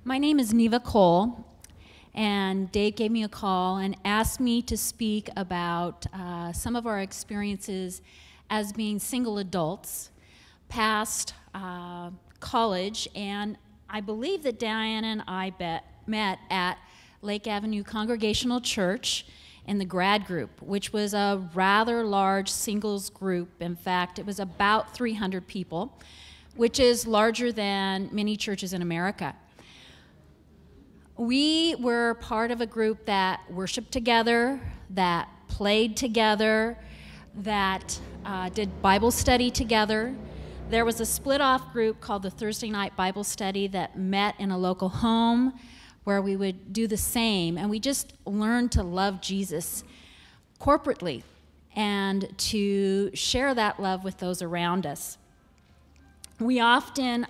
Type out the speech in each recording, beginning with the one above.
My name is Neva Cole, and Dave gave me a call and asked me to speak about some of our experiences as being single adults past college, and I believe that Diana and I met at Lake Avenue Congregational Church in the grad group, which was a rather large singles group. In fact, it was about 300 people, which is larger than many churches in America. We were part of a group that worshiped together, that played together, that did Bible study together. There was a split-off group called the Thursday Night Bible Study that met in a local home where we would do the same, and we just learned to love Jesus corporately and to share that love with those around us. We often,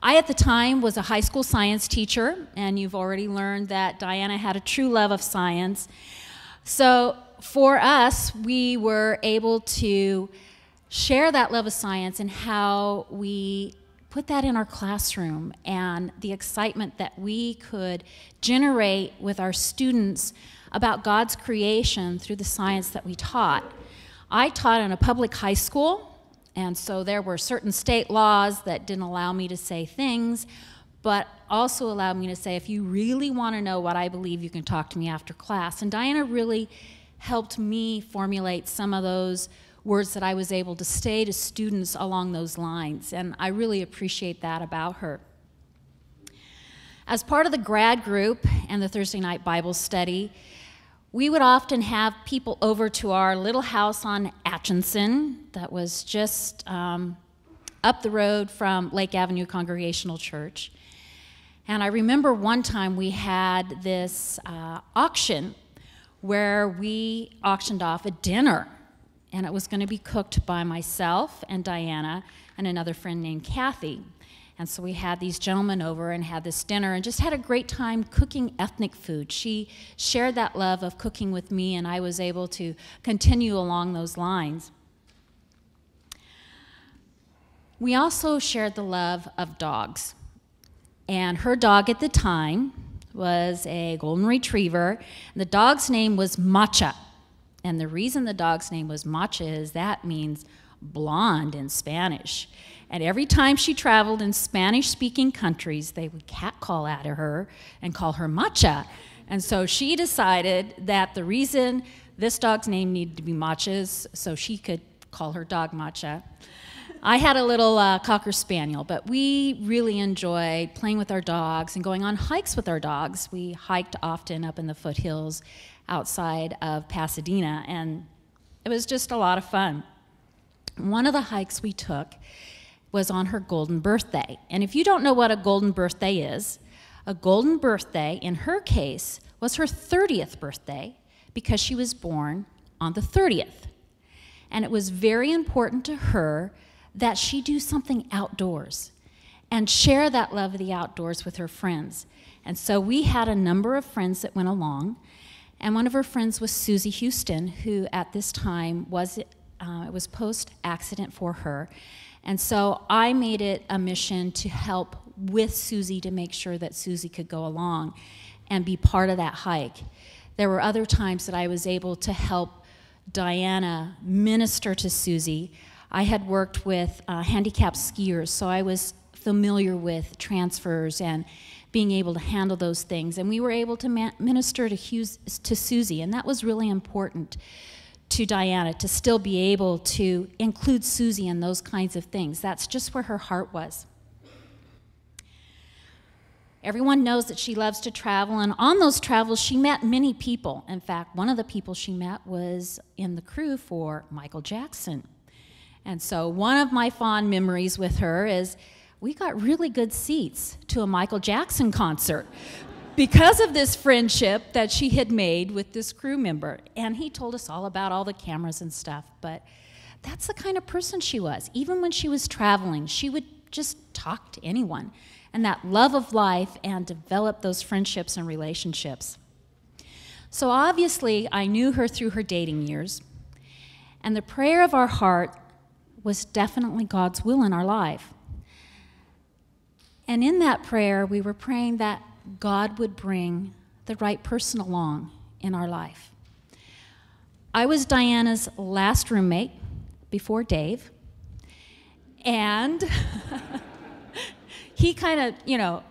I at the time was a high school science teacher, and you've already learned that Diana had a true love of science. So for us, we were able to share that love of science and how we put that in our classroom and the excitement that we could generate with our students about God's creation through the science that we taught. I taught in a public high school, and so there were certain state laws that didn't allow me to say things, but also allowed me to say, if you really want to know what I believe, you can talk to me after class. And Diana really helped me formulate some of those words that I was able to say to students along those lines, and I really appreciate that about her. As part of the grad group and the Thursday night Bible study, we would often have people over to our little house on Atchison that was just up the road from Lake Avenue Congregational Church. And I remember one time we had this auction where we auctioned off a dinner, and it was going to be cooked by myself and Diana and another friend named Kathy. And so we had these gentlemen over and had this dinner and just had a great time cooking ethnic food. She shared that love of cooking with me, and I was able to continue along those lines. We also shared the love of dogs. And her dog at the time was a golden retriever. And the dog's name was Matcha. And the reason the dog's name was Matcha is that means blonde in Spanish. And every time she traveled in Spanish-speaking countries, they would catcall at her and call her Matcha. And so she decided that the reason this dog's name needed to be Matcha is so she could call her dog Matcha. I had a little Cocker Spaniel, but we really enjoyed playing with our dogs and going on hikes with our dogs. We hiked often up in the foothills outside of Pasadena, and it was just a lot of fun. One of the hikes we took was on her golden birthday. And if you don't know what a golden birthday is, a golden birthday, in her case, was her 30th birthday because she was born on the 30th. And it was very important to her that she do something outdoors and share that love of the outdoors with her friends. And so we had a number of friends that went along, and one of her friends was Susie Houston, who at this time was, it was post-accident for her. And so I made it a mission to help with Susie to make sure that Susie could go along and be part of that hike. There were other times that I was able to help Diana minister to Susie. I had worked with handicapped skiers, so I was familiar with transfers and being able to handle those things. And we were able to minister to Susie, and that was really important to Diana, to still be able to include Susie in those kinds of things. That's just where her heart was. Everyone knows that she loves to travel, and on those travels she met many people. In fact, one of the people she met was in the crew for Michael Jackson. And so one of my fond memories with her is we got really good seats to a Michael Jackson concert because of this friendship that she had made with this crew member. And he told us all about all the cameras and stuff, but that's the kind of person she was. Even when she was traveling, she would just talk to anyone, and that love of life and develop those friendships and relationships. So obviously, I knew her through her dating years, and the prayer of our heart was definitely God's will in our life. And in that prayer, we were praying that God would bring the right person along in our life. I was Diana's last roommate before Dave, and he kind of,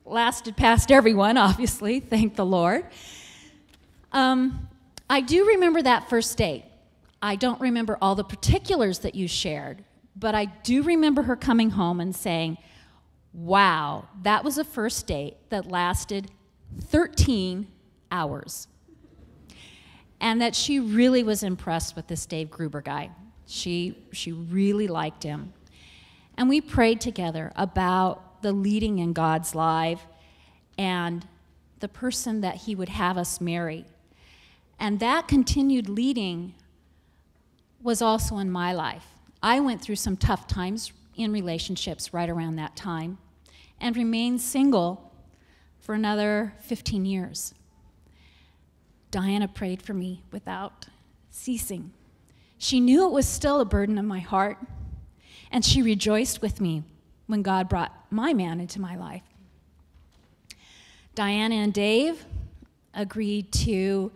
lasted past everyone, obviously, thank the Lord. I do remember that first date. I don't remember all the particulars that you shared, but I do remember her coming home and saying, wow, that was a first date that lasted 13 hours. And that she really was impressed with this Dave Gruber guy. She really liked him. And we prayed together about the leading in God's life and the person that he would have us marry. And that continued leading was also in my life. I went through some tough times in relationships right around that time and remained single for another 15 years. Diana prayed for me without ceasing. She knew it was still a burden on my heart, and she rejoiced with me when God brought my man into my life. Diana and Dave agreed to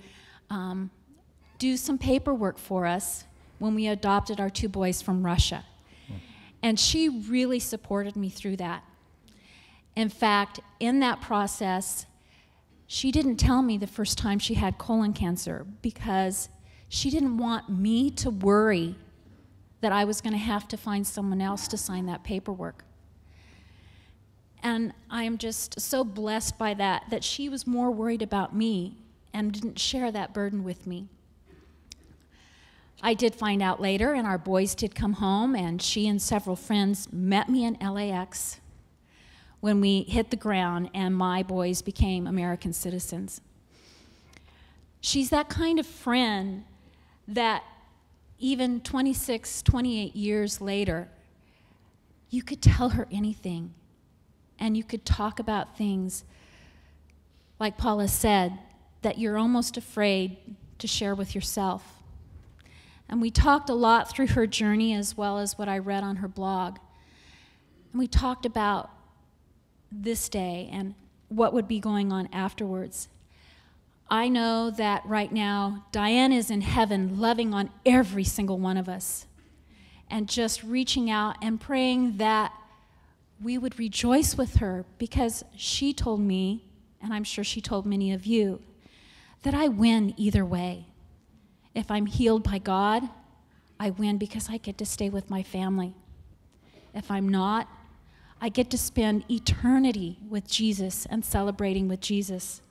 do some paperwork for us when we adopted our 2 boys from Russia. And she really supported me through that. In fact, in that process, she didn't tell me the first time she had colon cancer because she didn't want me to worry that I was going to have to find someone else to sign that paperwork. And I am just so blessed by that she was more worried about me and didn't share that burden with me. I did find out later, and our boys did come home, and she and several friends met me in LAX when we hit the ground and my boys became American citizens. She's that kind of friend that even 26, 28 years later, you could tell her anything and you could talk about things, like Paula said, that you're almost afraid to share with yourself. And we talked a lot through her journey as well as what I read on her blog. And we talked about this day and what would be going on afterwards. I know that right now, Diane is in heaven loving on every single one of us and just reaching out and praying that we would rejoice with her because she told me, and I'm sure she told many of you, that I win either way. If I'm healed by God, I win because I get to stay with my family. If I'm not, I get to spend eternity with Jesus and celebrating with Jesus.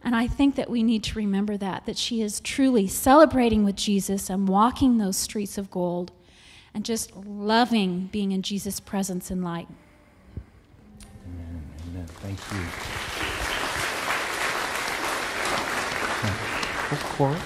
And I think that we need to remember that she is truly celebrating with Jesus and walking those streets of gold and just loving being in Jesus' presence and light. Amen. Amen. Thank you. Cora?